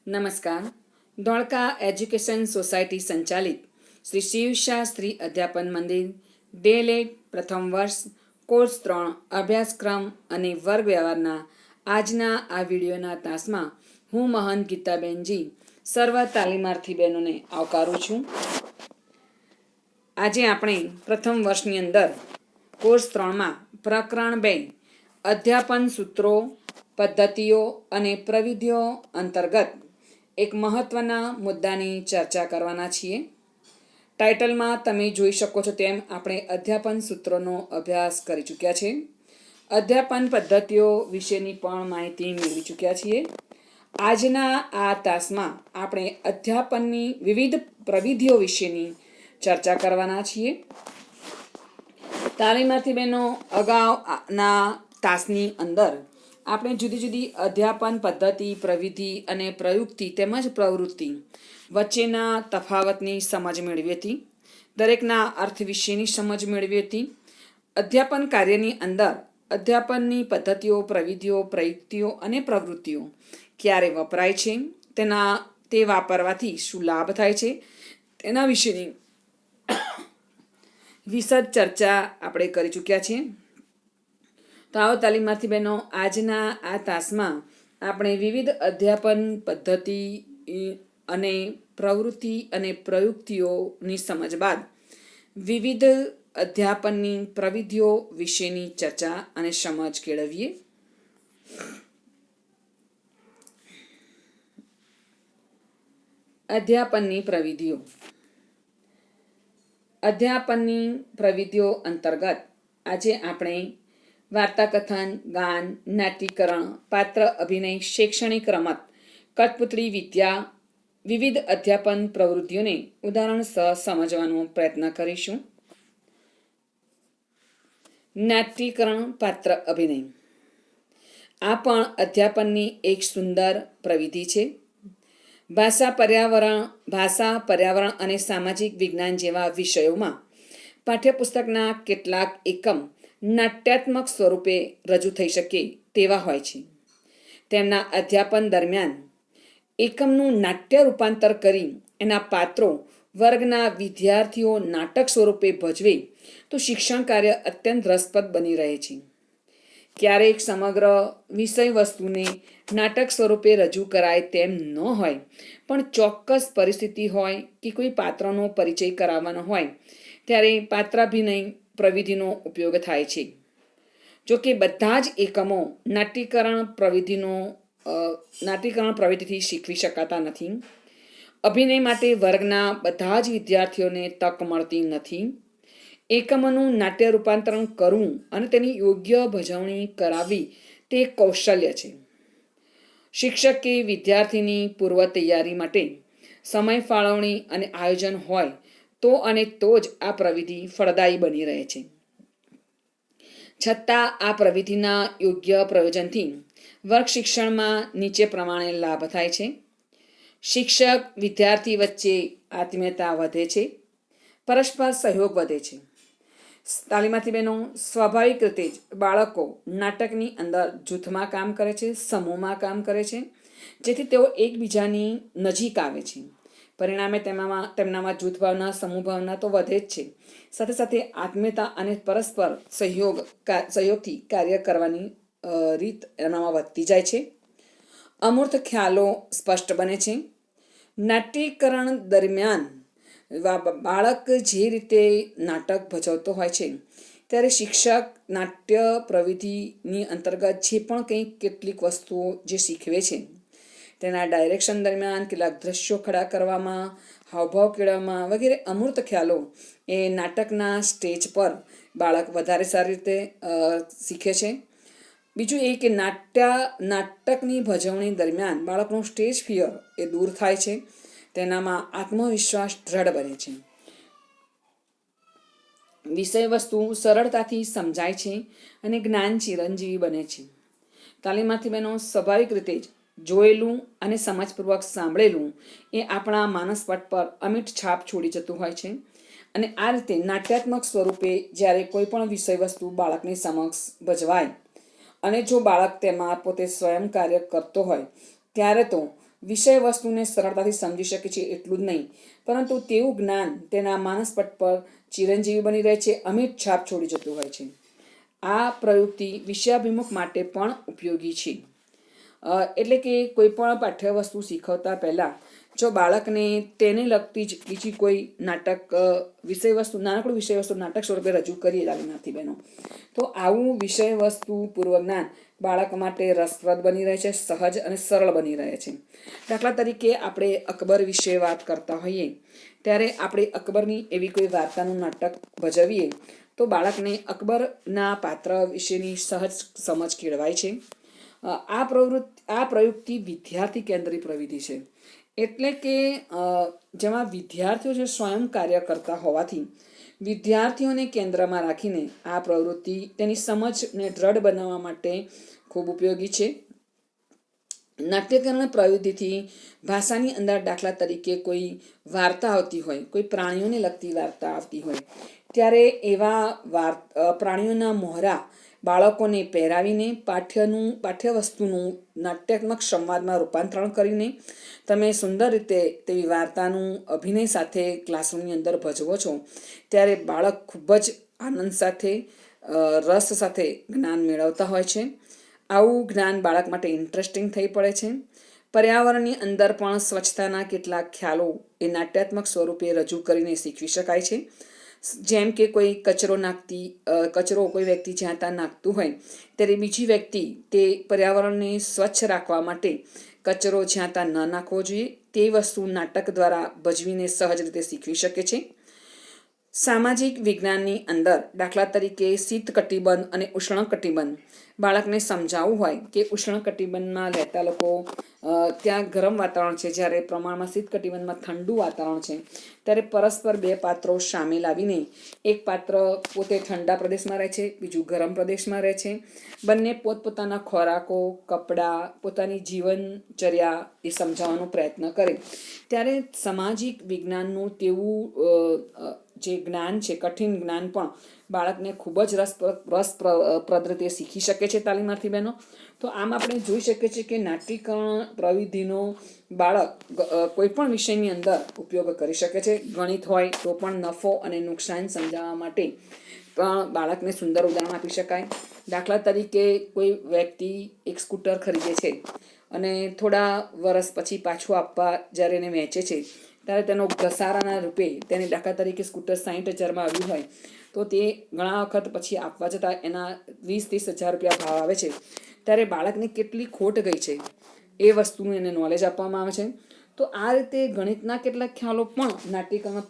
નમસ્કાર. Dholka education society સંચાલિત શ્રી શિવશાસ્ત્રી અધ્યાપન મંદિર ડેલેટ પ્રથમ વર્ષ કોર્સ 3 અભ્યાસક્રમ અને વર્ગ વ્યવહારના આજના આ વિડીયોના તાસમાં હું મહંત ગીતાબેનજી સર્વ તાલીમાર્થી બહેનોને આવકારું છું. આજે આપણે પ્રથમ વર્ષની અંદર કોર્સ 3માં પ્રકરણ 2 અધ્યાપન સૂત્રો પદ્ધતિઓ અને પ્રવિધિઓ અંતર્ગત એક મહત્વના મુદ્દાની ચર્ચા કરવાના છીએ. ટાઇટલમાં તમે જોઈ શકો છો તેમ આપણે અધ્યાપન સૂત્રોનો અભ્યાસ કરી ચૂક્યા છે. અધ્યાપન પદ્ધતિઓ વિશેની પણ માહિતી મેળવી ચૂક્યા છીએ. આજના આ તાસમાં આપણે અધ્યાપનની વિવિધ પ્રવિધિઓ વિશેની ચર્ચા કરવાના છીએ. તાલીમાર્થી બહેનો, અગાઉના તાસની અંદર આપણે જુદી જુદી અધ્યાપન પદ્ધતિ, પ્રવિધિ અને પ્રયુક્તિ તેમજ પ્રવૃત્તિ વચ્ચેના તફાવતની સમજ મેળવી હતી. દરેકના અર્થ વિશેની સમજ મેળવી હતી. અધ્યાપન કાર્યની અંદર અધ્યાપનની પદ્ધતિઓ, પ્રવિધિઓ, પ્રયુક્તિઓ અને પ્રવૃત્તિઓ ક્યારે વપરાય છે, તે વાપરવાથી શું લાભ થાય છે, તેના વિશેની વિશદ ચર્ચા આપણે કરી ચૂક્યા છીએ. તો આવો તાલીમાર્થી બહેનો, આજના આ તાસમાં આપણે વિવિધ અધ્યાપન પદ્ધતિ અને પ્રવૃત્તિ અને પ્રયુક્તિઓની સમજ બાદ વિવિધ અધ્યાપનની પ્રવિધિઓ વિશેની ચર્ચા અને સમજ કેળવીએ. અધ્યાપનની પ્રવિધિઓ. અધ્યાપનની પ્રવિધિઓ અંતર્ગત આજે આપણે વાર્તાકથન, ગાન, નાટ્યકરણ, પાત્ર અભિનય, શૈક્ષણિક રમત, કઠપુતળી વિદ્યા, વિવિધ અધ્યાપન પ્રવૃત્તિઓને ઉદાહરણ સહ સમજવાનો પ્રયત્ન કરીશું. નાટ્યકરણ, પાત્ર અભિનય આ પણ અધ્યાપનની એક સુંદર પ્રવિધિ છે. ભાષા, પર્યાવરણ અને સામાજિક વિજ્ઞાન જેવા વિષયોમાં પાઠ્યપુસ્તકના કેટલાક એકમ નાટ્યાત્મક સ્વરૂપે રજૂ થઈ શકે તેવા હોય છે. તેમના અધ્યાપન દરમિયાન એકમનું નાટ્ય રૂપાંતર કરી એના પાત્રો વર્ગના વિદ્યાર્થીઓ નાટક સ્વરૂપે ભજવે તો શિક્ષણ કાર્ય અત્યંત રસપ્રદ બની રહે છે. ક્યારેક સમગ્ર વિષય વસ્તુને નાટક સ્વરૂપે રજૂ કરાય તેમ ન હોય, પણ ચોક્કસ પરિસ્થિતિ હોય કે કોઈ પાત્રનો પરિચય કરાવવાનો હોય ત્યારે પાત્રાભિનય પ્રવિધિનો ઉપયોગ થાય છે. જો કે બધા જ એકમો નાટ્યકરણ પ્રવિધિથી શીખવી શકાતા નથી. અભિનય માટે વર્ગના બધા જ વિદ્યાર્થીઓને તક મળતી નથી. એકમોનું નાટ્ય રૂપાંતરણ કરવું અને તેની યોગ્ય ભજવણી કરાવવી તે કૌશલ્ય છે. શિક્ષકે વિદ્યાર્થીની પૂર્વ તૈયારી માટે સમય ફાળવણી અને આયોજન હોય તો જ આ પ્રવિધિ ફળદાયી બની રહે છે. છતાં આ પ્રવિધિના યોગ્ય પ્રયોજનથી વર્ગ શિક્ષણમાં નીચે પ્રમાણે લાભ થાય છે. શિક્ષક વિદ્યાર્થી વચ્ચે આત્મીયતા વધે છે. પરસ્પર સહયોગ વધે છે. તાલીમાર્થી બહેનો, સ્વાભાવિક રીતે જ બાળકો નાટકની અંદર જૂથમાં કામ કરે છે, સમૂહમાં કામ કરે છે, જેથી તેઓ એકબીજાની નજીક આવે છે. પરિણામે તેમનામાં જૂથ ભાવના, સમૂહ ભાવના તો વધે જ છે. સાથે સાથે આત્મીયતા અને પરસ્પર સહયોગથી કાર્ય કરવાની રીત એમનામાં વધતી જાય છે. અમૂર્ત ખ્યાલો સ્પષ્ટ બને છે. નાટ્યકરણ દરમિયાન બાળક જે રીતે નાટક ભજવતો હોય છે ત્યારે શિક્ષક નાટ્ય પ્રવિધિની અંતર્ગત જે પણ કેટલીક વસ્તુઓ જે શીખવે છે તેના ડાયરેક્શન દરમિયાન કેટલાક દ્રશ્યો ખડા કરવામાં, હાવભાવ કેળવવામાં વગેરે અમૂર્ત ખ્યાલો એ નાટકના સ્ટેજ પર બાળક વધારે સારી રીતે શીખે છે. બીજું એ કે નાટકની ભજવણી દરમિયાન બાળકનું સ્ટેજ ફિયર એ દૂર થાય છે. તેનામાં આત્મવિશ્વાસ દ્રઢ બને છે. વિષય વસ્તુ સરળતાથી સમજાય છે અને જ્ઞાન ચિરંજીવી બને છે. તાલીમાર્થી બહેનો, સ્વાભાવિક રીતે જ જોયેલું અને સમજપૂર્વક સાંભળેલું એ આપણા માનસપટ પર અમિટ છાપ છોડી જતું હોય છે. અને આ રીતે નાટ્યાત્મક સ્વરૂપે જ્યારે કોઈ પણ વિષય વસ્તુ બાળકની સમક્ષ ભજવાય અને જો બાળક તેમાં પોતે સ્વયં કાર્ય કરતો હોય ત્યારે તો વિષય વસ્તુને સરળતાથી સમજી શકે છે એટલું જ નહીં, પરંતુ તેવું જ્ઞાન તેના માનસપટ પર ચિરંજીવી બની રહે છે, અમિટ છાપ છોડી જતું હોય છે. આ પ્રવૃત્તિ વિષયાભિમુખ માટે પણ ઉપયોગી છે. એટલે કે કોઈ પણ પાઠ્યવસ્તુ શીખવતા પહેલાં જો બાળકને તેને લગતી જ બીજી કોઈ નાટક વિષયવસ્તુ નાનકડું વિષયવસ્તુ નાટક સ્વરૂપે રજૂ કરીએ લાગણીથી બહેનો, તો આવું વિષયવસ્તુ પૂર્વજ્ઞાન બાળક માટે રસપ્રદ બની રહે છે, સહજ અને સરળ બની રહે છે. દાખલા તરીકે આપણે અકબર વિશે વાત કરતા હોઈએ ત્યારે આપણે અકબરની એવી કોઈ વાર્તાનું નાટક ભજવીએ તો બાળકને અકબરના પાત્ર વિશેની સહજ સમજ કેળવાય છે. આ પ્રયુક્તિ વિદ્યાર્થી કેન્દ્રિત પ્રવૃત્તિ છે, એટલે કે જેમાં વિદ્યાર્થીઓ જે સ્વયં કાર્ય કરતા હોવાથી વિદ્યાર્થીઓને કેન્દ્રમાં રાખીને આ પ્રવૃત્તિ તેની સમજને દ્રઢ બનાવવા માટે ખૂબ ઉપયોગી છે. નાટ્યકરણ પ્રવૃત્તિથી ભાષાની અંદર દાખલા તરીકે કોઈ વાર્તા આવતી હોય, કોઈ પ્રાણીઓને લગતી વાર્તા આવતી હોય ત્યારે એવા પ્રાણીઓના મોહરા બાળકોને પહેરાવીને પાઠ્યવસ્તુનું નાટ્યાત્મક સંવાદમાં રૂપાંતરણ કરીને તમે સુંદર રીતે તેવી વાર્તાનું અભિનય સાથે ક્લાસરૂમની અંદર ભજવો છો ત્યારે બાળક ખૂબ જ આનંદ સાથે રસ સાથે જ્ઞાન મેળવતા હોય છે. આવું જ્ઞાન બાળક માટે ઇન્ટરેસ્ટિંગ થઈ પડે છે. પર્યાવરણની અંદર પણ સ્વચ્છતાના કેટલાક ખ્યાલો એ નાટ્યાત્મક સ્વરૂપે રજૂ કરીને શીખવી શકાય છે. જેમ કે કોઈ કચરો કોઈ વ્યક્તિ જ્યાં ત્યાં નાખતું હોય ત્યારે બીજી વ્યક્તિ તે પર્યાવરણને સ્વચ્છ રાખવા માટે કચરો જ્યાં ત્યાં ન નાખવો જોઈએ તે વસ્તુ નાટક દ્વારા ભજવીને સહજ રીતે શીખવી શકે છે. સામાજિક વિજ્ઞાનની અંદર દાખલા તરીકે શીત કટિબંધ અને ઉષ્ણ કટિબંધ બાળકને સમજાવવું હોય કે ઉષ્ણ કટિબંધમાં રહેતા લોકો ત્યાં ગરમ વાતાવરણ છે, જ્યારે પ્રમાણમાં શીત કટિબંધમાં ઠંડુ વાતાવરણ છે, ત્યારે પરસ્પર બે પાત્રો સામેલ આવીને એક પાત્ર પોતે ઠંડા પ્રદેશમાં રહે છે, બીજું ગરમ પ્રદેશમાં રહે છે. બંને પોતપોતાના ખોરાકો, કપડાં, પોતાની જીવનચર્યા એ સમજાવવાનો પ્રયત્ન કરે ત્યારે સામાજિક વિજ્ઞાનનું તેવું જે જ્ઞાન છે, કઠિન જ્ઞાન પણ બાળકને ખૂબ જ રસપ્રદ રીતે શીખી શકે છે તાલીમાર્થી બહેનો. તો આમ આપણે જોઈ શકીએ છીએ કે નાટ્યકરણ પ્રવિધિનો બાળક કોઈ પણ વિષયની અંદર ઉપયોગ કરી શકે છે. ગણિત હોય તો પણ નફો અને નુકસાન સમજાવવા માટે પણ બાળકને સુંદર ઉદાહરણ આપી શકાય. દાખલા તરીકે કોઈ વ્યક્તિ એક સ્કૂટર ખરીદે છે અને થોડા વર્ષ પછી પાછું આપવા જ્યારે એને વેચે છે ત્યારે તેનો ઘસારાના રૂપે તેને દાખલા તરીકે સ્કૂટર 60,000માં આવ્યું હોય તો તે ઘણા વખત પછી આપવા જતાં એના 20-30 હજાર રૂપિયા ભાવ આવે છે ત્યારે બાળકને કેટલી ખોટ ગઈ છે એ વસ્તુનું એને નોલેજ આપવામાં આવે છે. તો આ રીતે ગણિતના કેટલાક ખ્યાલો પણ નાટ્યકરણ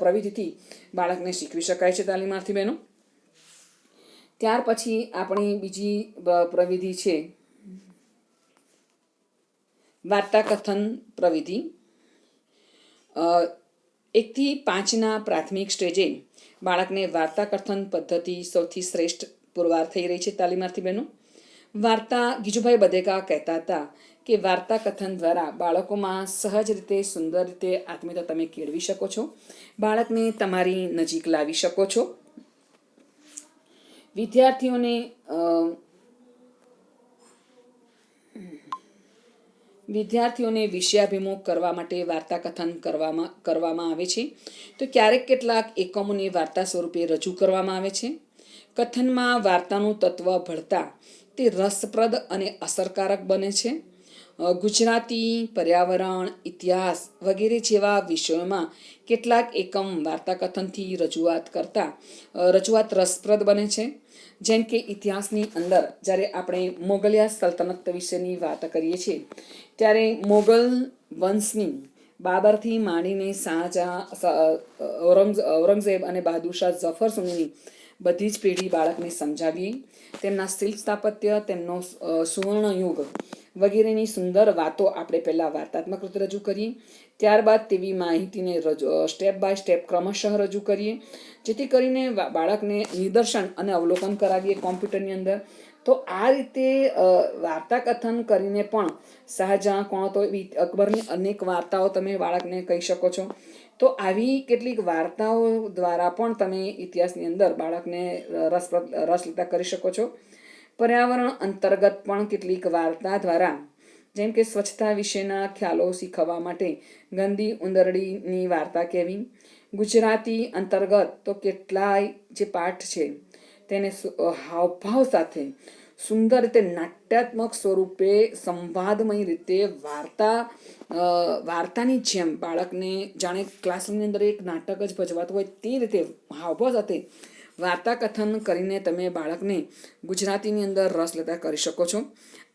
પ્રવિધિથી બાળકને શીખવી શકાય છે તાલીમાર્થી બહેનો. ત્યાર પછી આપણી બીજી પ્રવિધિ છે વાર્તાકથન પ્રવિધિ. 1-5ના પ્રાથમિક સ્ટેજે બાળકને વાર્તાકથન પદ્ધતિ સૌથી શ્રેષ્ઠ પુરવાર થઈ રહી છે તાલીમાર્થી બહેનો. વાર્તા ગીજુભાઈ બધેકા કહેતા હતા કે વાર્તા કથન દ્વારા બાળકોમાં સહજ રીતે સુંદર રીતે આત્મીયતા તમે કેળવી શકો છો, બાળકને તમારી નજીક લાવી શકો છો. વિદ્યાર્થીઓને વિષયાભિમુખ કરવા માટે વાર્તા કથન કરવામાં આવે છે. તો ક્યારેક કેટલાક એકમોને વાર્તા સ્વરૂપે રજૂ કરવામાં આવે છે. કથનમાં વાર્તાનું તત્વ ભળતા તે રસપ્રદ અને અસરકારક બને છે. ગુજરાતી, પર્યાવરણ, ઇતિહાસ વગેરે જેવા વિષયોમાં કેટલાક એકમ વાર્તાકથનથી રજૂઆત રસપ્રદ બને છે. જેમ કે ઇતિહાસની અંદર જ્યારે આપણે મોગલિયા સલ્તનત વિશેની વાત કરીએ છીએ ત્યારે મોગલ વંશની બાબરથી માંડીને શાહજહાં, ઔરંગઝેબ અને બહાદુર શાહ ઝફર સુધીની બધી જ પેઢી બાળકને સમજાવીએ. તેમના શિલ્પ સ્થાપત્ય, તેમનો સુવર્ણ યુગ વગેરેની સુંદર વાતો આપણે પહેલાં વાર્તાત્મક રીતે રજૂ કરીએ, ત્યારબાદ તેવી માહિતીને સ્ટેપ બાય સ્ટેપ ક્રમશઃ રજૂ કરીએ, જેથી કરીને બાળકને નિદર્શન અને અવલોકન કરાવીએ કોમ્પ્યુટરની અંદર. તો આ રીતે વાર્તાકથન કરીને પણ શાહજહાં કોણ હતો, અકબરની અનેક વાર્તાઓ તમે બાળકને કહી શકો છો. તો આવી કેટલીક વાર્તાઓ દ્વારા પણ તમે ઇતિહાસની અંદર બાળકને રસ લેતા કરી શકો છો. પર્યાવરણ અંતર્ગત પણ કેટલીક વાર્તા દ્વારા જેમ કે સ્વચ્છતા વિશેના ખ્યાલો શીખવવા માટે ગંદી ઉંદરડીની વાર્તા કહેવી. ગુજરાતી અંતર્ગત તો કેટલાય જે પાઠ છે તેને હાવભાવ સાથે સુંદર રીતે નાટ્યાત્મક સ્વરૂપે સંવાદમય રીતે વાર્તાની જેમ બાળકને જાણે ક્લાસરૂમની અંદર એક નાટક જ ભજવાતું હોય તે રીતે હાવભાવ સાથે વાર્તા કથન કરીને તમે બાળકને ગુજરાતીની અંદર રસ લેતા કરી શકો છો.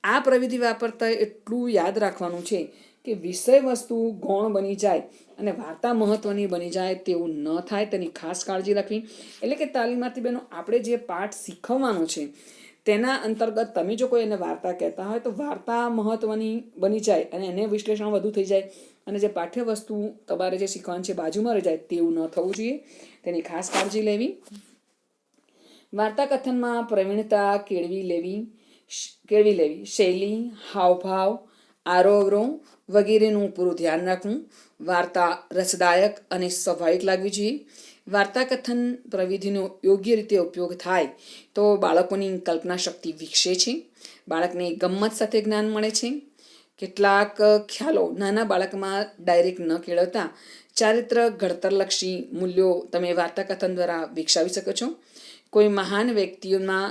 આ પ્રવિધિ વાપરતા એટલું યાદ રાખવાનું છે કે વિષય વસ્તુ ગૌણ બની જાય અને વાર્તા મહત્વની બની જાય તેવું ન થાય, તેની ખાસ કાળજી રાખવી. એટલે કે તાલીમાર્થી બહેનો આપણે જે પાઠ શીખવવાનો છે તેના અંતર્ગત તમે જો કોઈ એને વાર્તા કહેતા હોય તો વાર્તા મહત્વની બની જાય અને એને વિશ્લેષણ વધુ થઈ જાય અને જે પાઠ્ય વસ્તુ તમારે જે શીખવાનું છે બાજુમાં રહી જાય તેવું ન થવું જોઈએ. તેની ખાસ કાળજી લેવી. વાર્તા કથનમાં પ્રવીણતા કેળવી લેવી. શૈલી, હાવભાવ, આરોહરો વગેરેનું પૂરું ધ્યાન રાખવું. વાર્તા રસદાયક અને સ્વાભાવિક લાગવી જોઈએ. વાર્તા કથન પ્રવિધિનો યોગ્ય રીતે ઉપયોગ થાય તો બાળકોની કલ્પના શક્તિ વિકસે છે, બાળકને ગમ્મત સાથે જ્ઞાન મળે છે. કેટલાક ખ્યાલો નાના બાળકમાં ડાયરેક્ટ ન કેળવતા ચારિત્ર ઘડતરલક્ષી મૂલ્યો તમે વાર્તા કથન દ્વારા વિકસાવી શકો છો. કોઈ મહાન વ્યક્તિઓના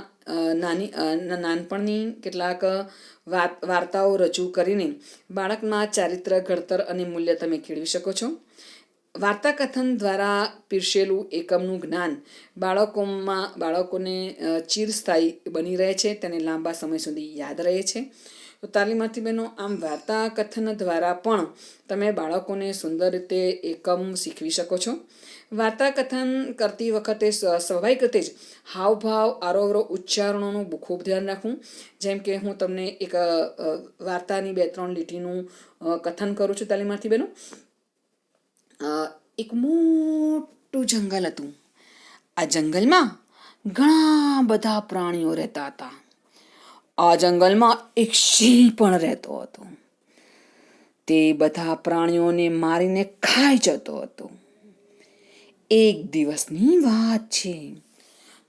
નાનપણની કેટલાક વાર્તાઓ રજૂ કરીને બાળકમાં ચારિત્ર ઘડતર અને મૂલ્ય તમે કેળવી શકો છો. વાર્તા કથન દ્વારા પીરસેલું એકમનું જ્ઞાન બાળકોને ચિરસ્થાયી બની રહે છે, તેને લાંબા સમય સુધી યાદ રહે છે. તો તાલીમાર્થી બહેનો આમ વાર્તા કથન દ્વારા પણ તમે બાળકોને સુંદર રીતે એકમ શીખવી શકો છો. વાર્તા કથન કરતી વખતે સ્વાભાવિક રીતે જ હાવભાવ, આરોહરો, ઉચ્ચારણોનું ખૂબ ધ્યાન રાખવું. જેમ કે હું તમને એક વાર્તાની 2-3 લીટીનું કથન કરું છું તાલીમાર્થી બહેનો. એક મોટું જંગલ હતું. આ જંગલમાં ઘણા બધા પ્રાણીઓ રહેતા હતા. આ જંગલમાં એક સિંહ પણ રહેતો હતો. તે બધા પ્રાણીઓને મારીને ખાઈ જતો હતો. એક દિવસની વાત છે.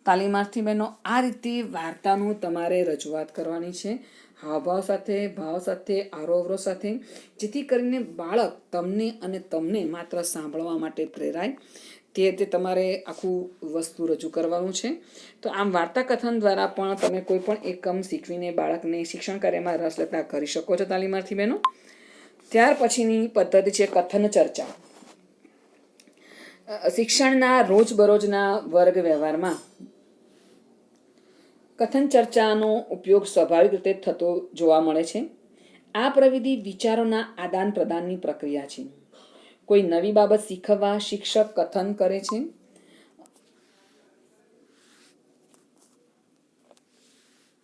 તાલીમાર્થી બહેનો આ રીતે વાર્તાનું તમારે રજૂઆત કરવાની છે, હાવભાવ સાથે, ભાવ સાથે, આરોહરો સાથે, જેથી કરીને બાળક તમને માત્ર સાંભળવા માટે પ્રેરાય. તે રીતે તમારે આખું વસ્તુ રજૂ કરવાનું છે. તો આમ વાર્તા કથન દ્વારા પણ તમે કોઈ પણ એકમ શીખવીને બાળકને શિક્ષણ કાર્યમાં રસ લેતા કરી શકો છો તાલીમાર્થી બહેનો. ત્યાર પછીની પદ્ધતિ છે કથન ચર્ચા. શિક્ષણના રોજબરોજના વર્ગ વ્યવહારમાં કથન ચર્ચાનો ઉપયોગ સ્વાભાવિક રીતે થતો જોવા મળે છે. આ પ્રવિધિ વિચારોના આદાન પ્રદાનની પ્રક્રિયા છે. કોઈ નવી બાબત શીખવવા શિક્ષક કથન કરે છે.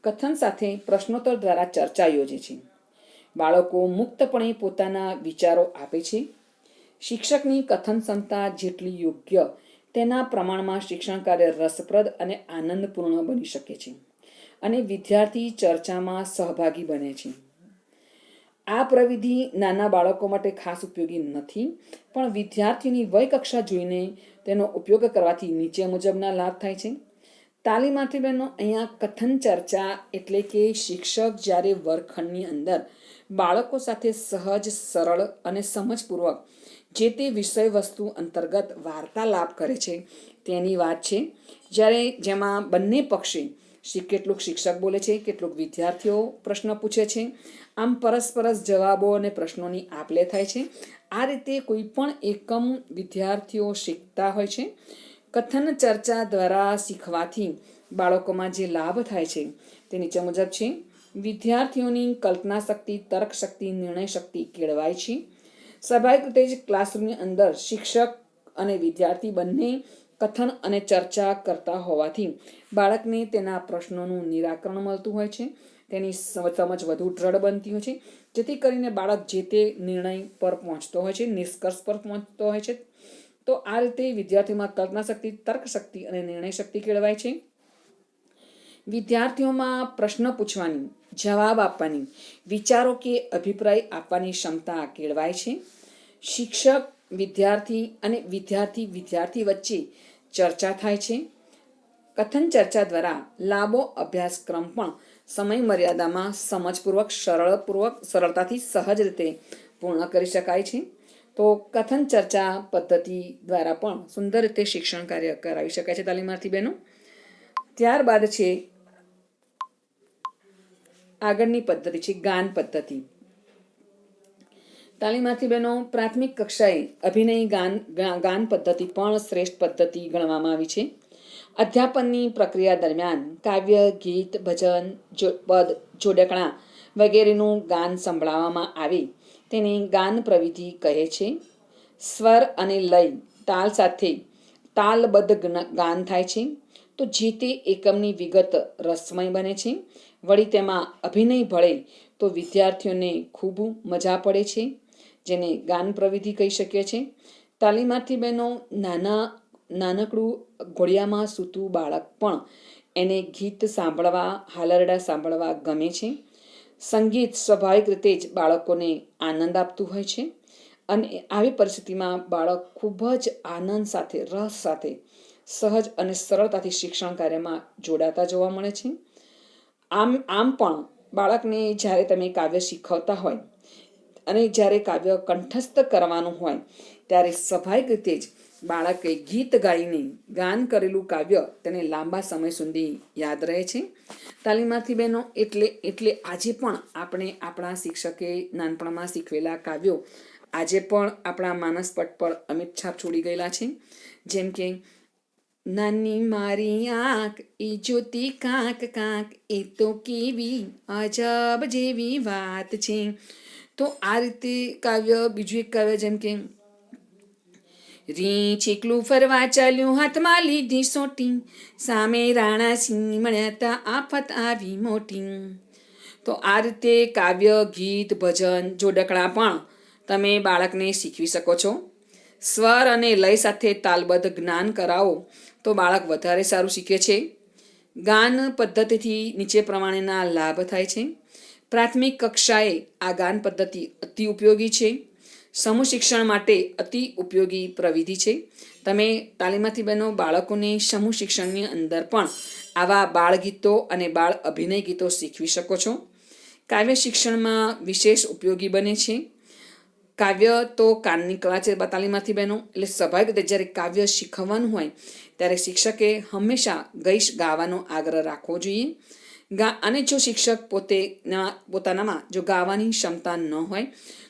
કથન સાથે પ્રશ્નોત્તર દ્વારા ચર્ચા યોજે છે. બાળકો મુક્તપણે પોતાના વિચારો આપે છે. શિક્ષકની કથન ક્ષમતા જેટલી યોગ્ય તેના પ્રમાણમાં શિક્ષણ કાર્ય રસપ્રદ અને આનંદપૂર્ણ બની શકે છે અને વિદ્યાર્થી ચર્ચામાં સહભાગી બને છે. આ પ્રવિધિ નાના બાળકો માટે ખાસ ઉપયોગી નથી, પણ વિદ્યાર્થીની વય કક્ષા જોઈને તેનો ઉપયોગ કરવાથી નીચે મુજબના લાભ થાય છે. તાલીમાર્થી બહેનો અહીંયા કથન ચર્ચા એટલે કે શિક્ષક જ્યારે વર્ગખંડની અંદર બાળકો સાથે સહજ, સરળ અને સમજપૂર્વક જે તે વિષય વસ્તુ અંતર્ગત વાર્તાલાપ કરે છે તેની વાત છે. જેમાં બંને પક્ષે કેટલુંક શિક્ષક બોલે છે, કેટલુંક વિદ્યાર્થીઓ પ્રશ્ન પૂછે છે. આમ પરસ્પરસ જવાબો અને પ્રશ્નોની આપ-લે થાય છે. આ રીતે કોઈ પણ એકમ વિદ્યાર્થીઓ શીખતા હોય છે. કથન ચર્ચા દ્વારા શીખવાથી બાળકોમાં જે લાભ થાય છે તે નીચે મુજબ છે. વિદ્યાર્થીઓની કલ્પના શક્તિ, તર્ક શક્તિ, નિર્ણય શક્તિ કેળવાય છે. સ્વાભાવિક રીતે જ ક્લાસરૂમની અંદર શિક્ષક અને વિદ્યાર્થી બંને કથન અને ચર્ચા કરતા હોવાથી બાળકને તેના પ્રશ્નોનું નિરાકરણ મળતું હોય છે. તેની સમજ વધુ દ્રઢ બનતી હોય છે, જેથી કરીને બાળક જે તે નિર્ણય પર પહોંચતો હોય છે, નિષ્કર્ષ પર પહોંચતો હોય છે. તો આ રીતે વિદ્યાર્થીઓમાં કલ્પના શક્તિ, તર્ક શક્તિ અને નિર્ણય શક્તિ કેળવાય છે. વિદ્યાર્થીઓમાં પ્રશ્ન પૂછવાની, જવાબ આપવાની, વિચારો કે અભિપ્રાય આપવાની ક્ષમતા કેળવાય છે. શિક્ષક, વિદ્યાર્થી અને વિદ્યાર્થી વચ્ચે ચર્ચા થાય છે. કથન ચર્ચા દ્વારા લાંબો અભ્યાસક્રમ પણ સમય મર્યાદામાં સમજપૂર્વક સરળતાથી સહજ રીતે પૂર્ણ કરી શકાય છે. તો કથન ચર્ચા પદ્ધતિ દ્વારા પણ સુંદર રીતે શિક્ષણ કાર્ય કરાવી શકાય છે તાલીમાર્થી બહેનો. ત્યારબાદ છે આગળની પદ્ધતિ છે ગાન પદ્ધતિ. તાલીમાર્થી બહેનો, પ્રાથમિક કક્ષાએ અભિનય ગાન પદ્ધતિ પણ શ્રેષ્ઠ પદ્ધતિ ગણવામાં આવી છે. અધ્યાપનની પ્રક્રિયા દરમિયાન કાવ્ય, ગીત, ભજન, પદ, જોડકણા વગેરેનું ગાન સંભળાવવામાં આવે તેને ગાન પ્રવિધિ કહે છે. સ્વર અને લય તાલ સાથે તાલબદ્ધ ગાન થાય છે તો જે તે એકમની વિગત રસમય બને છે. વળી તેમાં અભિનય ભળે તો વિદ્યાર્થીઓને ખૂબ મજા પડે છે, જેને ગાન પ્રવિધિ કહી શકીએ છીએ. તાલીમાર્થી બહેનો, નાનકડું ઘોડિયામાં સૂતું બાળક પણ એને ગીત સાંભળવા, હાલરડા સાંભળવા ગમે છે. સંગીત સ્વાભાવિક રીતે જ બાળકોને આનંદ આપતું હોય છે અને આવી પરિસ્થિતિમાં બાળક ખૂબ જ આનંદ સાથે, રસ સાથે, સહજ અને સરળતાથી શિક્ષણ કાર્યમાં જોડાતા જોવા મળે છે. આમ પણ બાળકને જ્યારે તમે કાવ્ય શીખવતા હોય અને જ્યારે કાવ્ય કંઠસ્થ કરવાનું હોય ત્યારે સ્વાભાવિક રીતે જ બાળકે ગીત ગાઈને ગાન કરેલું કાવ્ય તેને લાંબા સમય સુધી યાદ રહે છે. તાલીમાર્થી બહેનો, એટલે આજે પણ આપણે આપણા શિક્ષકે નાનપણમાં શીખવેલા કાવ્યો આજે પણ આપણા માનસપટ પર અમિત છાપ છોડી ગયેલા છે. જેમ કે નાની મારી આંખ એ જ્યોતિ કાંક કાંક, એ તો કેવી અજબ જેવી વાત છે. તો આ રીતે કાવ્ય, બીજું એક કાવ્ય જેમ કે રીંછ એકલું ફરવા ચાલ્યું, હાથમાં લીધી સોટી, સામે રાણા સિંહ મળ્યા તા, આફત આવી મોટી. તો આ રીતે કાવ્ય, ગીત, ભજન, જોડકણા પણ તમે બાળકને શીખવી શકો છો. સ્વર અને લય સાથે તાલબદ્ધ જ્ઞાન કરાવો તો બાળક વધારે સારું શીખે છે. ગાન પદ્ધતિથી નીચે પ્રમાણેના લાભ થાય છે. પ્રાથમિક કક્ષાએ આ ગાન પદ્ધતિ અતિ ઉપયોગી છે. સમૂહ શિક્ષણ માટે અતિ ઉપયોગી પ્રવિધિ છે. તમે તાલીમાર્થી બહેનો, બાળકોને સમૂહ શિક્ષણની અંદર પણ આવા બાળ ગીતો અને બાળ અભિનય ગીતો શીખવી શકો છો. કાવ્ય શિક્ષણમાં વિશેષ ઉપયોગી બને છે. કાવ્ય તો કાનની કળા છે તાલીમાર્થી બહેનો, એટલે સ્વાભાવિક રીતે જ્યારે કાવ્ય શીખવવાનું હોય ત્યારે શિક્ષકે હંમેશા ગાવાનો આગ્રહ રાખવો જોઈએ. અને જો શિક્ષક પોતાનામાં જો ગાવાની ક્ષમતા ન હોય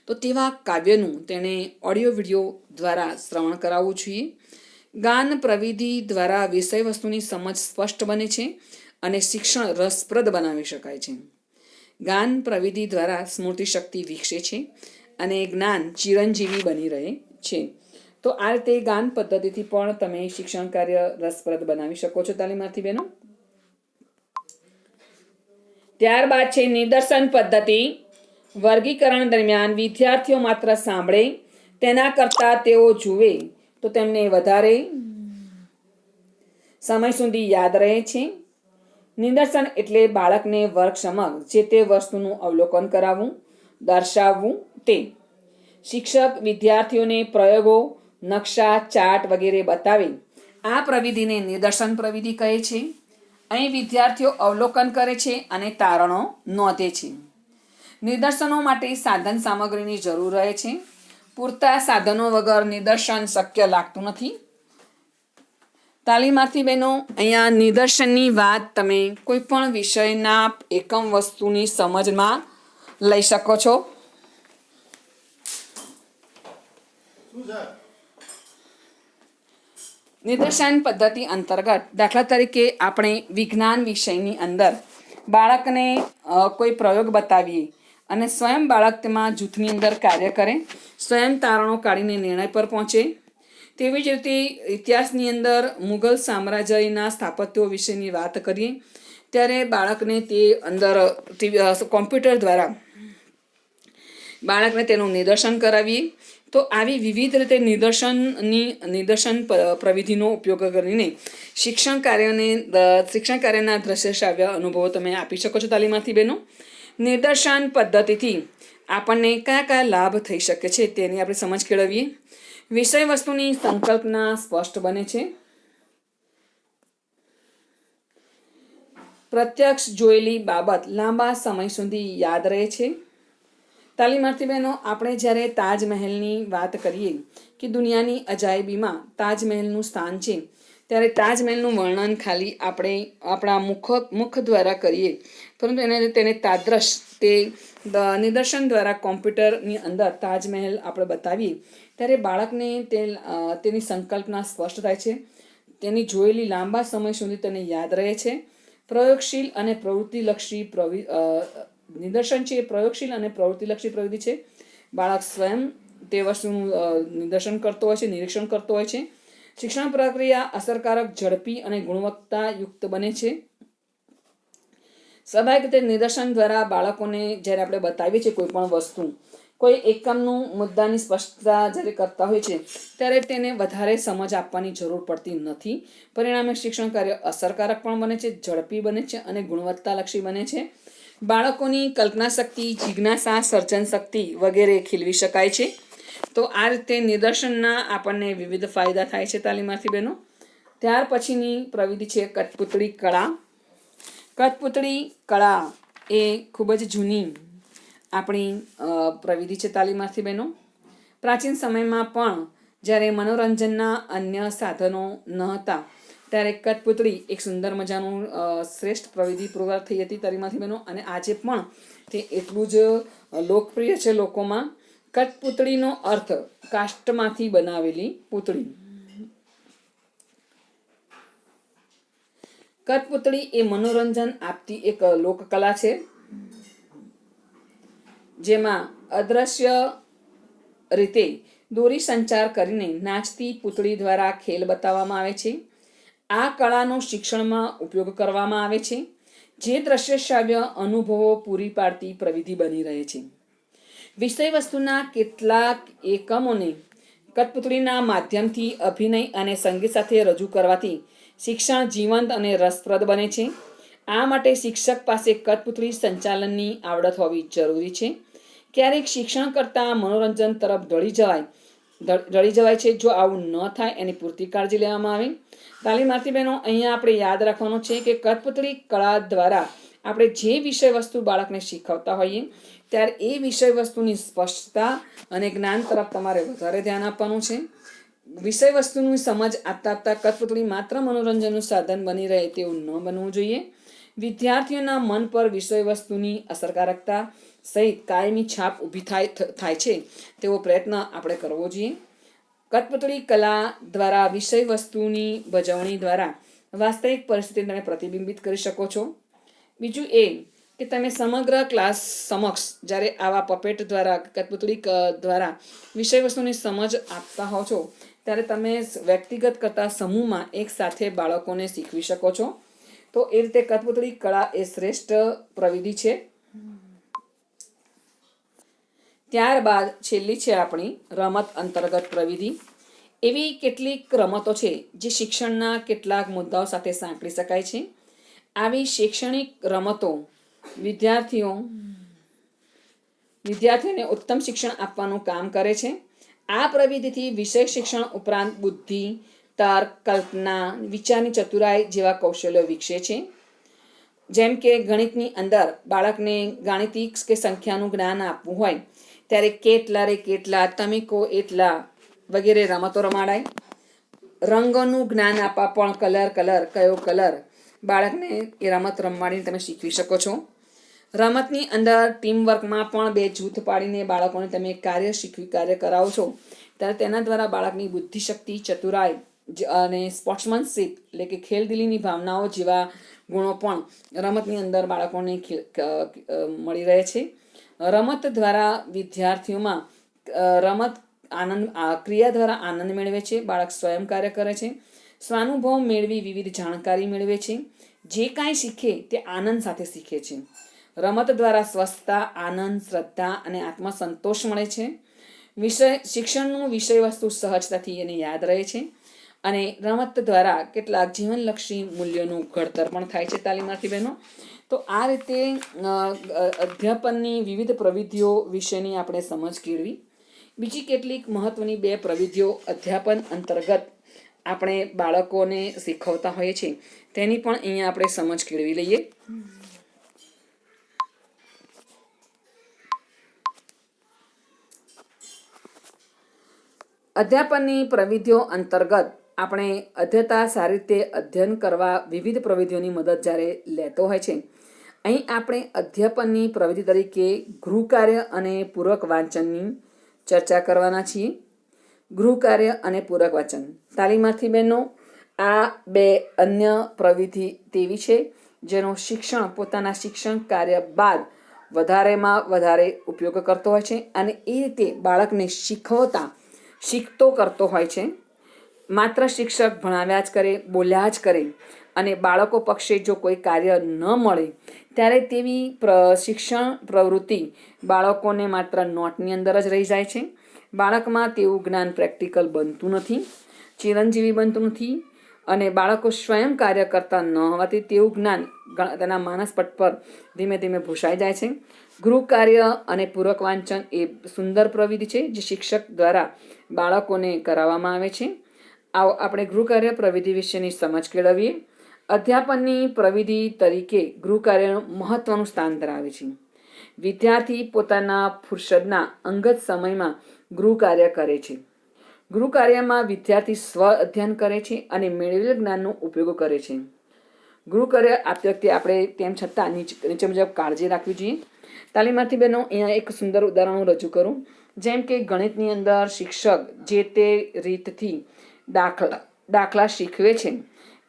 તો તેવા કાવ્યનું તેણે ઓડિયો વિડીયો દ્વારા શ્રવણ કરાવવું જોઈએ. ગાન પ્રવિધિ દ્વારા વિષય વસ્તુની સમજ સ્પષ્ટ બને છે અને શિક્ષણ રસપ્રદ બનાવી શકાય છે. ગાન પ્રવિધિ દ્વારા સ્મૃતિ શક્તિ વિકસે છે અને જ્ઞાન ચિરંજીવી બની રહે છે. તો આ રીતે ગાન પદ્ધતિથી પણ તમે શિક્ષણ કાર્ય રસપ્રદ બનાવી શકો છો તાલીમાર્થી બહેનો. ત્યારબાદ છે નિદર્શન પદ્ધતિ. વર્ગીકરણ દરમિયાન વિદ્યાર્થીઓ માત્ર સાંભળે તેના કરતાં તેઓ જુએ તો તેમને વધારે સમય સુધી યાદ રહે છે. નિદર્શન એટલે બાળકને વર્ગ સમક્ષ જે તે વસ્તુનું અવલોકન કરાવવું, દર્શાવવું તે. શિક્ષક વિદ્યાર્થીઓને પ્રયોગો, નકશા, ચાર્ટ વગેરે બતાવે આ પ્રવિધિને નિદર્શન પ્રવિધિ કહે છે. અહીં વિદ્યાર્થીઓ અવલોકન કરે છે અને તારણો નોંધે છે. નિદર્શનો માટે સાધન સામગ્રીની જરૂર રહે છે. પૂરતા સાધનો વગર નિદર્શન શક્ય લાગતું નથી. તાલીમાર્થી બહેનો, અહીંયા નિદર્શનની વાત તમે કોઈ પણ વિષયના એકમ વસ્તુની સમજમાં લઈ શકો છો. નિદર્શન પદ્ધતિ અંતર્ગત દાખલા તરીકે આપણે વિજ્ઞાન વિષયની અંદર બાળકને કોઈ પ્રયોગ બતાવીએ અને સ્વયં બાળક તેમાં જૂથની અંદર કાર્ય કરે, સ્વયં તારણો કાઢીને નિર્ણય પર પહોંચે. તેવી જ રીતે ઇતિહાસની અંદર મુઘલ સામ્રાજ્યના સ્થાપત્યો વિશેની વાત કરીએ ત્યારે બાળકને તે અંદર કોમ્પ્યુટર દ્વારા બાળકને તેનું નિદર્શન કરાવીએ. તો આવી વિવિધ રીતે નિદર્શન પ્રવિધિનો ઉપયોગ કરીને શિક્ષણ કાર્યના દ્રશ્ય શ્રાવ્ય અનુભવો તમે આપી શકો છો તાલીમાર્થી બહેનો. નિદર્શન પદ્ધતિથી આપણને કયા કયા લાભ થઈ શકે છે તેની આપણે સમજ કેળવીએ. વિષય વસ્તુની સંકલ્પના સ્પષ્ટ બને છે. પ્રત્યક્ષ જોયેલી બાબત લાંબા સમય સુધી યાદ રહે છે. તાલીમાર્થી બહેનો, આપણે જ્યારે તાજમહેલની વાત કરીએ કે દુનિયાની અજાયબીમાં તાજમહેલનું સ્થાન છે, ત્યારે તાજમહેલનું વર્ણન ખાલી આપણે આપણા મુખ દ્વારા કરીએ, પરંતુ તેને તાદ્રશ તે નિદર્શન દ્વારા કોમ્પ્યુટરની અંદર તાજમહેલ આપણે બતાવીએ ત્યારે બાળકને તેની સંકલ્પના સ્પષ્ટ થાય છે. તેની જોયેલી લાંબા સમય સુધી તેને યાદ રહે છે. પ્રયોગશીલ અને પ્રવૃત્તિલક્ષી નિદર્શન છે. એ પ્રયોગશીલ અને પ્રવૃત્તિલક્ષી પ્રવૃત્તિ છે. બાળક સ્વયં તે વસ્તુનું નિદર્શન કરતો હોય છે, નિરીક્ષણ કરતો હોય છે. શિક્ષણ પ્રક્રિયા અસરકારક, ઝડપી અને ગુણવત્તાયુક્ત બને છે. સ્વાભાવિક રીતે નિદર્શન દ્વારા બાળકોને જ્યારે આપણે બતાવીએ છીએ કોઈ પણ વસ્તુ, કોઈ એકમનું મુદ્દાની સ્પષ્ટતા જ્યારે કરતા હોય છે ત્યારે તેને વધારે સમજ આપવાની જરૂર પડતી નથી. પરિણામે શિક્ષણ કાર્ય અસરકારક પણ બને છે, ઝડપી બને છે અને ગુણવત્તાલક્ષી બને છે. બાળકોની કલ્પના શક્તિ, જિજ્ઞાસા, સર્જન શક્તિ વગેરે ખીલવી શકાય છે. તો આ રીતે નિદર્શનના આપણને વિવિધ ફાયદા થાય છે તાલીમાર્થી બહેનો. ત્યાર પછીની પ્રવિધિ છે કઠપૂતળી કળા. કઠપૂતળી કળા એ ખૂબ જ જૂની આપણી પ્રવિધિ છે તાલીમાર્થી બહેનો. પ્રાચીન સમયમાં પણ જ્યારે મનોરંજનના અન્ય સાધનો ન હતા ત્યારે કઠપૂતળી એક સુંદર મજાનું શ્રેષ્ઠ પ્રવિધિ પુરવાર થઈ હતી તાલીમાર્થી બહેનો. અને આજે પણ તે એટલું જ લોકપ્રિય છે લોકોમાં. કઠપૂતળીનો અર્થ કાષ્ઠમાંથી બનાવેલી પૂતળી. કઠપૂતળી એ મનોરંજન આપતી એક લોકકલા છે જેમાં અદ્રશ્ય રીતે દોરી સંચાર કરીને નાચતી પૂતળી દ્વારા ખેલ બતાવવામાં આવે છે. આ કળાનો શિક્ષણમાં ઉપયોગ કરવામાં આવે છે, જે દ્રશ્ય શ્રાવ્ય અનુભવો પૂરી પાડતી પ્રવિધિ બની રહે છે. વિષય વસ્તુના કેટલાક એકમોને કઠપૂતળીના માધ્યમથી અભિનય અને સંગીત સાથે રજૂ કરવાથી શિક્ષણ જીવંત અને રસપ્રદ બને છે. આ માટે શિક્ષક પાસે કઠપૂતળી સંચાલનની આવડત હોવી જરૂરી છે. ક્યારેક શિક્ષણ કરતાં મનોરંજન તરફ ઢળી જવાય છે. જો આવું ન થાય એની પૂરતી કાળજી લેવામાં આવે. તાલીમાર્થી બહેનો, અહીંયા આપણે યાદ રાખવાનું છે કે કઠપૂતળી કળા દ્વારા આપણે જે વિષય વસ્તુ બાળકને શીખવતા હોઈએ ત્યારે એ વિષય વસ્તુની સ્પષ્ટતા અને જ્ઞાન તરફ તમારે વધારે ધ્યાન આપવાનું છે. વિષય વસ્તુની સમજ આપતા કઠપૂતળી માત્ર મનોરંજનનું સાધન બની રહે તેવું ન બનવું જોઈએ. વિદ્યાર્થીઓના મન પર વિષય વસ્તુની અસરકારકતા સહિત કાયમી છાપ ઊભી થાય છે તેવો પ્રયત્ન આપણે કરવો જોઈએ. કઠપૂતળી કલા દ્વારા વિષય વસ્તુની ભજવણી દ્વારા વાસ્તવિક પરિસ્થિતિને તમે પ્રતિબિંબિત કરી શકો છો. બીજું એ કે તમે સમગ્ર ક્લાસ સમક્ષ જ્યારે આવા પપેટ દ્વારા, કઠપૂતળી દ્વારા વિષય વસ્તુની સમજ આપતા હો છો ત્યારે તમે વ્યક્તિગત કરતાં સમૂહમાં એક સાથે બાળકોને શીખવી શકો છો. તો એ રીતે કઠપૂતળી કળા એ શ્રેષ્ઠ પ્રવિધિ છે. ત્યારબાદ છેલ્લી છે આપણી રમત અંતર્ગત પ્રવિધિ. એવી કેટલીક રમતો છે જે શિક્ષણના કેટલાક મુદ્દાઓ સાથે સાંકળી શકાય છે. આવી શૈક્ષણિક રમતો વિદ્યાર્થીઓને ઉત્તમ શિક્ષણ આપવાનું કામ કરે છે. આ પ્રવિધિથી વિષય શિક્ષણ ઉપરાંત બુદ્ધિ, તર્ક, કલ્પના, વિચારની ચતુરાઈ જેવા કૌશલ્યો વિકસે છે. જેમ કે ગણિતની અંદર બાળકને ગાણિતિક કે સંખ્યાનું જ્ઞાન આપવું હોય ત્યારે કેટલા રે કેટલા, તમે કહો એટલા વગેરે રમતો રમાડાય. રંગોનું જ્ઞાન આપવા પણ કયો કલર બાળકને એ રમત રમાડીને તમે શીખવી શકો છો. રમતની અંદર ટીમવર્કમાં પણ બે જૂથ પાડીને બાળકોને તમે કાર્ય કરાવો છો ત્યારે તેના દ્વારા બાળકની બુદ્ધિશક્તિ, ચતુરાઈ અને સ્પોર્ટ્સમેનશીપ એટલે કે ખેલદિલીની ભાવનાઓ જેવા ગુણો પણ રમતની અંદર બાળકોને મળી રહે છે. રમત દ્વારા વિદ્યાર્થીઓમાં ક્રિયા દ્વારા આનંદ મેળવે છે. બાળક સ્વયં કાર્ય કરે છે, સ્વાનુભવ મેળવી વિવિધ જાણકારી મેળવે છે. જે કાંઈ શીખે તે આનંદ સાથે શીખે છે. રમત દ્વારા સ્વસ્થતા, આનંદ, શ્રદ્ધા અને આત્મસંતોષ મળે છે. શિક્ષણનું વિષય વસ્તુ સહજતાથી એને યાદ રહે છે અને રમત દ્વારા કેટલાક જીવનલક્ષી મૂલ્યોનું ઘડતર પણ થાય છે તાલીમાર્થી બહેનો. તો આ રીતે અધ્યાપનની વિવિધ પ્રવિધિઓ વિશેની આપણે સમજ કેળવી. બીજી કેટલીક મહત્વની બે પ્રવિધિઓ અધ્યાપન અંતર્ગત આપણે બાળકોને શીખવતા હોઈએ છીએ તેની પણ અહીંયા આપણે સમજ કેળવી લઈએ. અધ્યાપનની પ્રવિધિઓ અંતર્ગત આપણે અધ્યતા સારી રીતે અધ્યયન કરવા વિવિધ પ્રવિધિઓની મદદ જ્યારે લેતો હોય છે. અહીં આપણે અધ્યાપનની પ્રવિધિ તરીકે ગૃહ કાર્ય અને પૂરક વાંચનની ચર્ચા કરવાના છીએ. ગૃહ કાર્ય અને પૂરક વાંચન તાલીમાર્થી બહેનો, આ બે અન્ય પ્રવિધિ તેવી છે જેનો શિક્ષણ પોતાના શિક્ષણ કાર્ય બાદ વધારેમાં વધારે ઉપયોગ કરતો હોય છે અને એ રીતે બાળકને શીખતો કરતો હોય છે. માત્ર શિક્ષક ભણાવ્યા જ કરે, બોલ્યા જ કરે અને બાળકો પક્ષે જો કોઈ કાર્ય ન મળે ત્યારે તેવી શિક્ષણ પ્રવૃત્તિ બાળકોને માત્ર નોટની અંદર જ રહી જાય છે. બાળકમાં તેવું જ્ઞાન પ્રેક્ટિકલ બનતું નથી, ચિરંજીવી બનતું નથી અને બાળકો સ્વયં કાર્ય કરતા ન હોવાથી તેવું જ્ઞાન તેના માનસપટ પર ધીમે ધીમે ભૂસાઈ જાય છે. ગૃહ કાર્ય અને પૂરક વાંચન એ સુંદર પ્રવિધિ છે જે શિક્ષક દ્વારા બાળકોને કરાવવામાં આવે છે. આવો આપણે ગૃહ કાર્ય પ્રવિધિ વિશેની સમજ કેળવીએ. અધ્યાપનની પ્રવિધિ તરીકે ગૃહ કાર્યનું મહત્વનું સ્થાન ધરાવે છે. વિદ્યાર્થી પોતાના ફુરસદના અંગત સમયમાં ગૃહ કાર્ય કરે છે. ગૃહ કાર્યમાં વિદ્યાર્થી સ્વ અધ્યયન કરે છે અને મેળવેલ જ્ઞાનનો ઉપયોગ કરે છે. ગૃહ કાર્ય આપતી વખતે આપણે તેમ છતાં નીચે મુજબ કાળજી રાખવી જોઈએ. તાલીમાર્થી બહેનો, અહીંયા એક સુંદર ઉદાહરણ રજૂ કરું. જેમ કે ગણિતની અંદર શિક્ષક જે તે રીતથી દાખલા શીખવે છે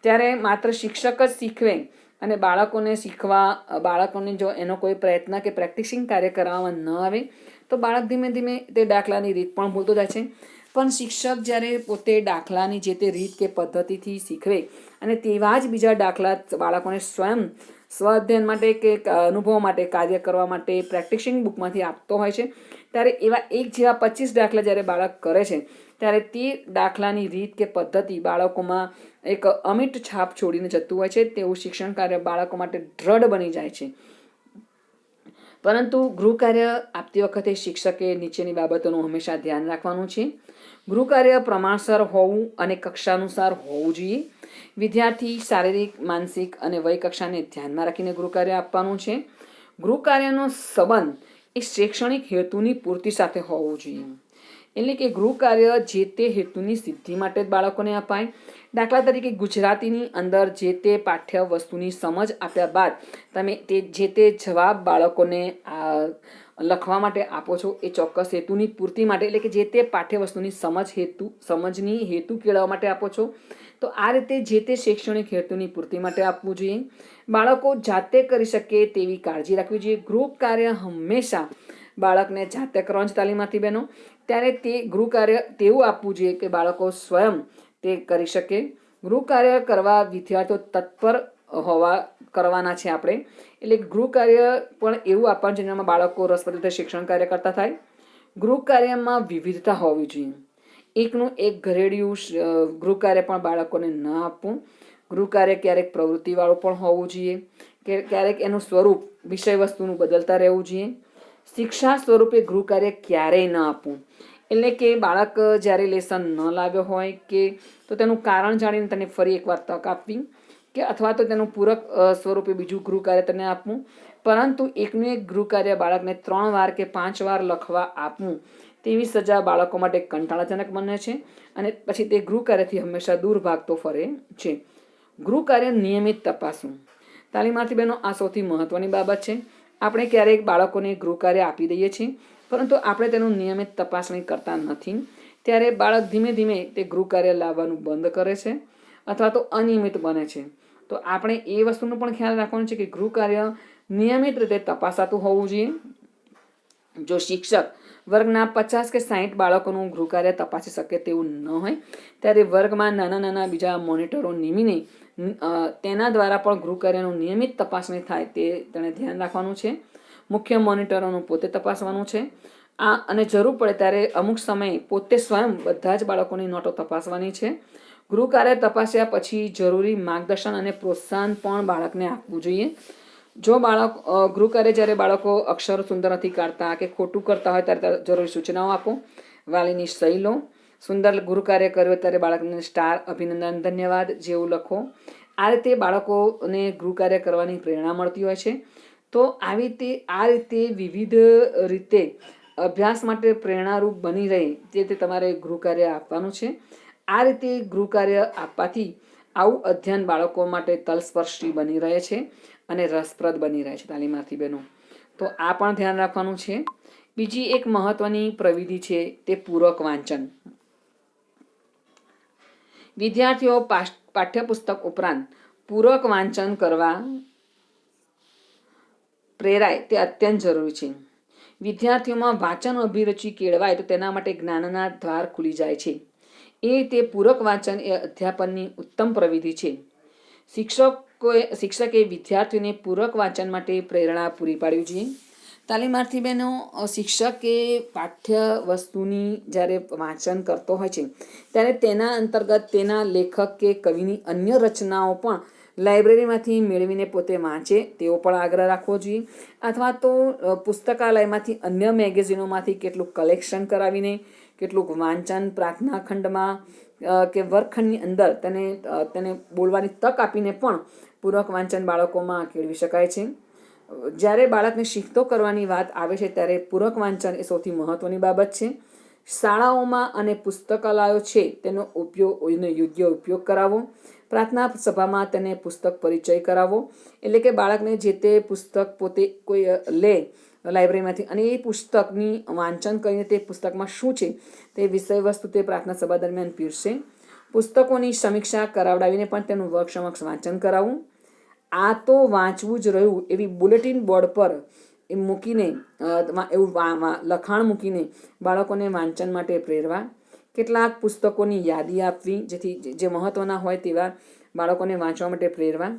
ત્યારે માત્ર શિક્ષક જ શીખવે અને બાળકોને જો એનો કોઈ પ્રયત્ન કે પ્રેક્ટિસિંગ કાર્ય કરાવવામાં ન આવે તો બાળક ધીમે ધીમે તે દાખલાની રીત પણ ભૂલતો જાય છે. પણ શિક્ષક જ્યારે પોતે દાખલાની જે તે રીત કે પદ્ધતિથી શીખવે અને તેવા જ બીજા દાખલા બાળકોને સ્વ અધ્યયન માટે કે અનુભવ માટે કાર્ય કરવા માટે પ્રેક્ટિસિંગ બુકમાંથી આપતો હોય છે ત્યારે એવા એક જેવા 25 દાખલા જ્યારે બાળક કરે છે ત્યારે તે દાખલાની રીત કે પદ્ધતિ બાળકોમાં એક અમિટ છાપ છોડીને જતું હોય છે. તેવું શિક્ષણ કાર્ય બાળકો માટે દ્રઢ બની જાય છે. પરંતુ ગૃહ કાર્ય આપતી વખતે શિક્ષકે નીચેની બાબતોનું હંમેશા ધ્યાન રાખવાનું છે. ગૃહ કાર્ય પ્રમાણસર હોવું અને કક્ષાનુસાર હોવું જોઈએ. વિદ્યાર્થી શારીરિક, માનસિક અને વય કક્ષાને ધ્યાનમાં રાખીને ગૃહ કાર્ય આપવાનું છે. ગૃહ કાર્યનો સંબંધ એ શૈક્ષણિક હેતુની પૂર્તિ સાથે હોવું જોઈએ. એટલે કે ગૃહ કાર્ય જે તે હેતુની સિદ્ધિ માટે જ બાળકોને અપાય. દાખલા તરીકે ગુજરાતીની અંદર જે તે પાઠ્ય વસ્તુની સમજ આપ્યા બાદ તમે જે તે જવાબ બાળકોને લખવા માટે આપો છો એ ચોક્કસ હેતુની પૂર્તિ માટે, એટલે કે જે તે પાઠ્ય વસ્તુની સમજની હેતુ કેળવવા માટે આપો છો. તો આ રીતે જે તે શૈક્ષણિક હેતુની પૂર્તિ માટે આપવું જોઈએ. બાળકો જાતે કરી શકે તેવી કાળજી રાખવી જોઈએ. ગૃહ કાર્ય હંમેશા બાળકને જાતે કરવાની તાલીમાર્થી બહેનો, ત્યારે તે ગૃહ કાર્ય તેવું આપવું જોઈએ કે બાળકો સ્વયં તે કરી શકે. ગૃહ કાર્ય કરવા વિદ્યાર્થીઓ તત્પર કરવાના છે આપણે. એટલે ગૃહ કાર્ય પણ એવું આપવાનું છે જેનામાં બાળકો રસપ્રદ રીતે શિક્ષણ કાર્ય કરતા થાય. ગૃહ કાર્યમાં વિવિધતા હોવી જોઈએ. એકનું એક ઘરેડિયું ગૃહ કાર્ય પણ બાળકોને ન આપવું. ગૃહ કાર્ય ક્યારેક પ્રવૃત્તિવાળું પણ હોવું જોઈએ કે ક્યારેક એનું સ્વરૂપ વિષય વસ્તુનું બદલતા રહેવું જોઈએ. શિક્ષા સ્વરૂપે ગૃહ કાર્ય ક્યારેય ન આપવું. એટલે કે બાળક જ્યારે લેસન ન લાવ્યો હોય કે તો તેનું કારણ જાણીને તેને ફરી એકવાર તક આપવી કે અથવા તો તેનું પૂરક સ્વરૂપે બીજું ગૃહ કાર્ય તેને આપવું. પરંતુ એકનું એક ગૃહ કાર્ય બાળકને 3 વાર કે 5 વાર લખવા આપવું તેવી સજા બાળકો માટે કંટાળાજનક બને છે અને પછી તે ગૃહ કાર્યથી હંમેશા દૂર ભાગતો ફરે છે. ગૃહ કાર્ય નિયમિત તપાસવું. તાલીમાર્થી બહેનો, આ સૌથી મહત્વની બાબત છે. આપણે ક્યારેક બાળકોને ગૃહ કાર્ય આપી દઈએ છીએ પરંતુ આપણે તેનું નિયમિત તપાસણી કરતા નથી. ત્યારે બાળક ધીમે ધીમે તે ગૃહ કાર્ય લાવવાનું બંધ કરે છે અથવા તો અનિયમિત બને છે. તો આપણે એ વસ્તુનો પણ ખ્યાલ રાખવાનો છે કે ગૃહ કાર્ય નિયમિત રીતે તપાસાતું હોવું જોઈએ. જો શિક્ષક વર્ગના 50 કે 60 બાળકોનું ગૃહ કાર્ય તપાસી શકે તેવું ન હોય ત્યારે વર્ગમાં નાના બીજા મોનિટરો નિમીને તેના દ્વારા પણ ગૃહ કાર્યનું નિયમિત તપાસણી થાય તે તેણે ધ્યાન રાખવાનું છે. મુખ્ય મોનિટરોનું પોતે તપાસવાનું છે. અને જરૂર પડે ત્યારે અમુક સમયે પોતે સ્વયં બધા જ બાળકોની નોટો તપાસવાની છે. ગૃહ કાર્ય તપાસ્યા પછી જરૂરી માર્ગદર્શન અને પ્રોત્સાહન પણ બાળકને આપવું જોઈએ. જો ગૃહ કાર્ય જ્યારે બાળકો અક્ષરો સુંદર નથી કાઢતા કે ખોટું કરતા હોય ત્યારે જરૂરી સૂચનાઓ આપો. વાલીની સહી લો સુંદર ગૃહ કાર્ય કર્યું ત્યારે બાળકને સ્ટાર, અભિનંદન, ધન્યવાદ જેવું લખો. આ રીતે બાળકોને ગૃહ કાર્ય કરવાની પ્રેરણા મળતી હોય છે. તો આ રીતે વિવિધ રીતે અભ્યાસ માટે પ્રેરણારૂપ બની રહે તે રીતે તમારે ગૃહ કાર્ય આપવાનું છે. આ રીતે ગૃહ કાર્ય આપવાથી આવું અધ્યયન બાળકો માટે તલસ્પર્શી બની રહે છે અને રસપ્રદ બની રહે છે. તાલીમાર્થી બહેનો, તો આ પણ ધ્યાન રાખવાનું છે. બીજી એક મહત્વની પ્રવિધિ છે તે પૂરક વાંચન. વિદ્યાર્થીઓ પાઠ્યપુસ્તક ઉપરાંત પૂરક વાંચન કરવા પ્રેરાય તે અત્યંત જરૂરી છે. વિદ્યાર્થીઓમાં વાંચન અભિરુચિ કેળવાય તો તેના માટે જ્ઞાનના દ્વાર ખુલી જાય છે. એ રીતે પૂરક વાંચન એ અધ્યાપનની ઉત્તમ પ્રવિધિ છે. શિક્ષકે વિદ્યાર્થીઓને પૂરક વાંચન માટે પ્રેરણા પૂરી પાડવી જોઈએ. તાલીમાર્થી બહેનો, શિક્ષકે પાઠ્ય વસ્તુની જ્યારે વાંચન કરતો હોય છે ત્યારે તેના અંતર્ગત તેના લેખક કે કવિની અન્ય રચનાઓ પણ લાઇબ્રેરીમાંથી મેળવીને પોતે વાંચે તેવો પણ આગ્રહ રાખવો જોઈએ. અથવા તો પુસ્તકાલયમાંથી અન્ય મેગેઝિનોમાંથી કેટલુંક કલેક્શન કરાવીને કેટલુંક વાંચન પ્રાર્થના ખંડમાં કે વર્ગખંડની અંદર તેને બોલવાની તક આપીને પણ પૂરક વાંચન બાળકોમાં કેળવી શકાય છે. જ્યારે બાળકને શીખતો કરવાની વાત આવે છે ત્યારે પૂરક વાંચન એ સૌથી મહત્વની બાબત છે. શાળાઓમાં અને પુસ્તકાલયો છે તેનો યોગ્ય ઉપયોગ કરાવો. પ્રાર્થના સભામાં તેને પુસ્તક પરિચય કરાવો. એટલે કે બાળકને જે તે પુસ્તક પોતે કોઈ લે લાઇબ્રેરીમાંથી અને એ પુસ્તકની વાંચન કરીને તે પુસ્તકમાં શું છે તે વિષય વસ્તુ તે પ્રાર્થના સભા દરમિયાન પીરશે. પુસ્તકોની સમીક્ષા કરાવડાવીને પણ તેનું વર્ગ સમક્ષ વાંચન કરાવવું. આ તો વાંચવું જ રહ્યું એવી બુલેટિન બોર્ડ પર એ મૂકીને એવું લખાણ મૂકીને બાળકોને વાંચન માટે પ્રેરવા. કેટલાક પુસ્તકોની યાદી આપવી જેથી જે મહત્ત્વના હોય તેવા બાળકોને વાંચવા માટે પ્રેરવા.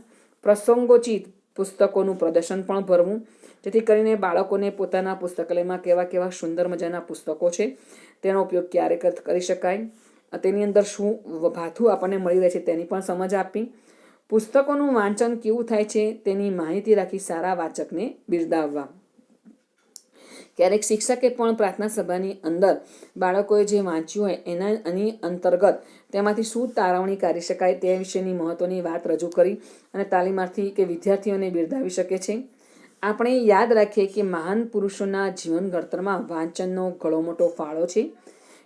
પ્રસંગોચિત પુસ્તકોનું પ્રદર્શન પણ ભરવું જેથી કરીને બાળકોને પોતાના પુસ્તકાલયમાં કેવા સુંદર મજાના પુસ્તકો છે તેનો ઉપયોગ ક્યારે કરી શકાય, તેની અંદર શું ભાથું આપણને મળી રહે છે તેની પણ સમજ આપવી. પુસ્તકોનું વાંચન કેવું થાય છે તેની માહિતી રાખી સારા વાચકને બિરદાવવા. ક્યારેક શિક્ષકે પણ પ્રાર્થના સભાની અંદર બાળકોએ જે વાંચ્યું હોય એની અંતર્ગત તેમાંથી શું તારવણી કાઢી શકાય તે વિશેની મહત્ત્વની વાત રજૂ કરી અને તાલીમાર્થી કે વિદ્યાર્થીઓને બિરદાવી શકે છે. આપણે યાદ રાખીએ કે મહાન પુરુષોના જીવન ઘડતરમાં વાંચનનો ઘણો મોટો ફાળો છે.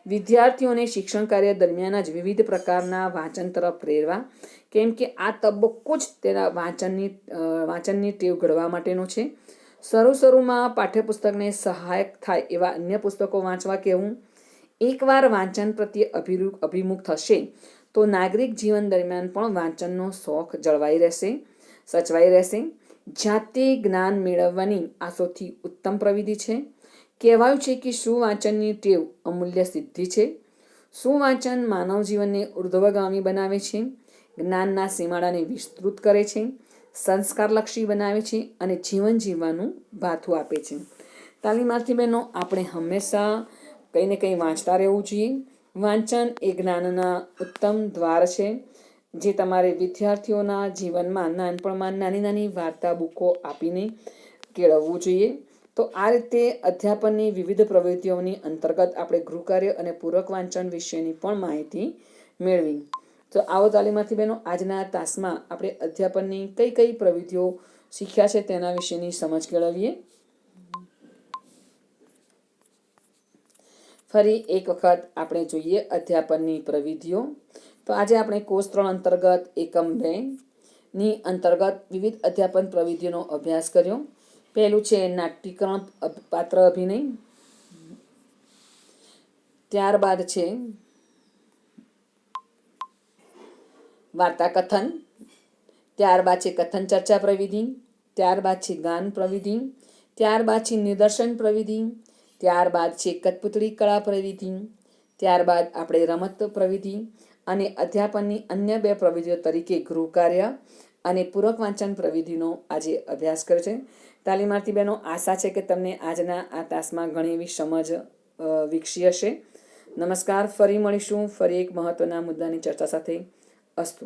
વિદ્યાર્થીઓને શિક્ષણ કાર્ય દરમિયાન જ વિવિધ પ્રકારના વાંચન તરફ પ્રેરવા, કેમ કે આ તબક્કો જ તેના વાંચનની ટેવ ઘડવા માટેનો છે. શરૂમાં પાઠ્યપુસ્તકને સહાયક થાય એવા અન્ય પુસ્તકો વાંચવા કહેવું. એકવાર વાંચન પ્રત્યે અભિમુખ થશે તો નાગરિક જીવન દરમિયાન પણ વાંચનનો શોખ સચવાઈ રહેશે. જાતે જ્ઞાન મેળવવાની આ સૌથી ઉત્તમ પ્રવિધિ છે. કહેવાયું છે કે સુવાંચનની ટેવ અમૂલ્ય સિદ્ધિ છે. સુવાંચન માનવ જીવનને ઉર્ધ્વગામી બનાવે છે, જ્ઞાનના સીમાડાને વિસ્તૃત કરે છે, સંસ્કારલક્ષી બનાવે છે અને જીવન જીવવાનું ભાથું આપે છે. તાલીમાર્થી બહેનો, આપણે હંમેશા કંઈ ને કંઈ વાંચતા રહેવું જોઈએ. વાંચન એ જ્ઞાનના ઉત્તમ દ્વાર છે જે તમારે વિદ્યાર્થીઓના જીવનમાં નાનપણમાં નાની વાર્તા બુકો આપીને કેળવવું જોઈએ. તો આ રીતે અધ્યાપનની વિવિધ પ્રવૃત્તિઓની અંતર્ગત આપણે ગૃહકાર્ય અને પૂરક વાંચન વિશેની પણ માહિતી મેળવી. તો આવો તાલીમાર્થી બહેનો, આજના તાસમાં આપણે અધ્યાપનની કઈ પ્રવૃત્તિઓ શીખ્યા છે તેના વિશેની સમજ કેળવીએ. ફરી એક વખત આપણે જોઈએ અધ્યાપનની પ્રવિધિઓ. તો આજે આપણે કોર્સ 3 અંતર્ગત એકમ 2ની અંતર્ગત વિવિધ અધ્યાપન પ્રવિધિઓનો અભ્યાસ કર્યો. પહેલું છે નાટ્યકરણ પાત્ર અભિનય, ત્યારબાદ છે વાર્તા કથન, ત્યારબાદ છે કથન ચર્ચા પ્રવિધિ, ત્યારબાદ છે ગાન પ્રવિધિ, ત્યારબાદ છે નિદર્શન પ્રવિધિ, ત્યારબાદ છે કઠપૂતળી કળા પ્રવિધિ, ત્યારબાદ આપણે રમત પ્રવિધિ અને અધ્યાપનની અન્ય 2 પ્રવિધિઓ તરીકે ગૃહકાર્ય અને પૂરક વાંચન પ્રવિધિનો આજે અભ્યાસ કર્યો છે. તાલીમાર્થી બહેનો, આશા છે કે તમને આજના આ તાસમાં ઘણી એવી સમજ વિકસી હશે. નમસ્કાર. ફરી મળીશું ફરી એક મહત્વના મુદ્દાની ચર્ચા સાથે. અસ્તુ.